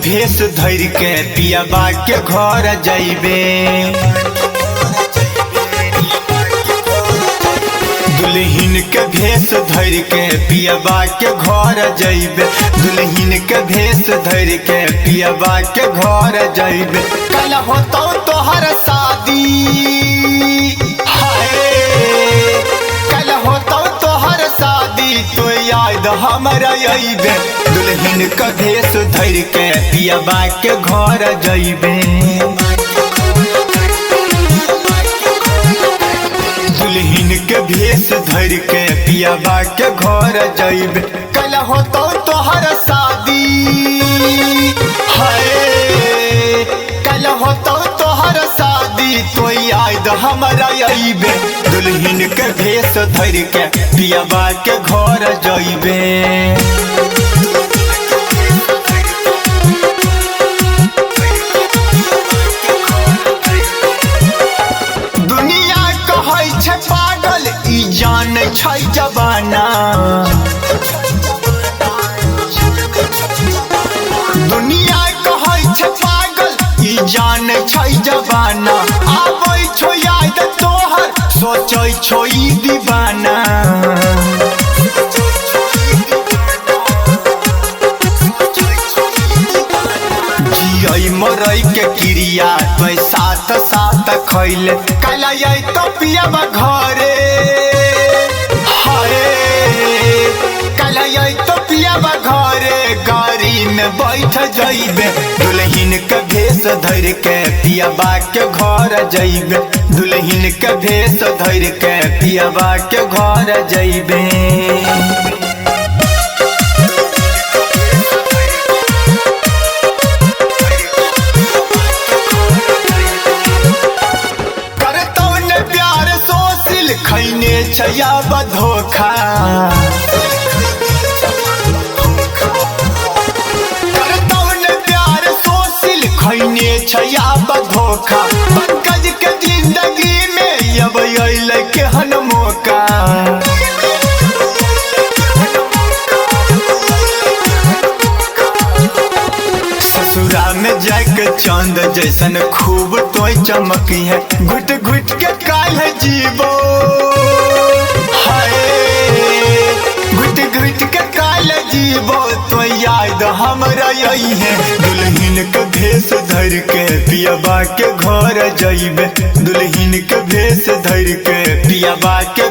भेष धर के पियाबा के घर जइबे। दुल्हन के भेष धर के पियाबा के घर जइबे। दुल्हन के भेष धर के पियाबा के घर जइबे। कल होतो तोहर शादी, हाय कल होतो तोहर शादी, तो याद हमरा अइबे। दुल्हन के भेष धर के पियाबा के घर जइबे। दुल्हन के भेष धर के पियाबा के घर जइबे। कल होतो तोहर शादी, हाय कल होतो तोहर शादी, तो याद हमरा अइबे। दुल्हन के भेष धर के पियाबा के घर जइबे। पागल ई जान छै जबाना, दुनिया कहै छै पागल ई जान छै जबाना। आबै छो याद तोहर सोचै छो ई दीवाना। जियै मरै के क्रिया तो साथ साथ खैले। कल आई तो पियाबा घरे, हाय कल आई तो पियाबा घरे। गाड़ी में बैठ जइबे। दुल्हन के भेष धर के पियाबा के घर जइबे। दुल्हन के भेष धर के पियाबा के घर जइबे। खैने छैया धोखा, करतौ ने प्यार सोसिल खैने छैया धोखा। पंकज के जिंदगी में अब अइले केहन मौका। ससुरा में जाके चांद जैसन खूब तो चमकी है। घुट घुट के काल जीवो, हाय घुट घुट के काल जीवो, तो याद हमरा यही है। दुल्हन के भेष धर के पियाबा के घर जइबे। दुल्हन के भेष धर के पियाबा के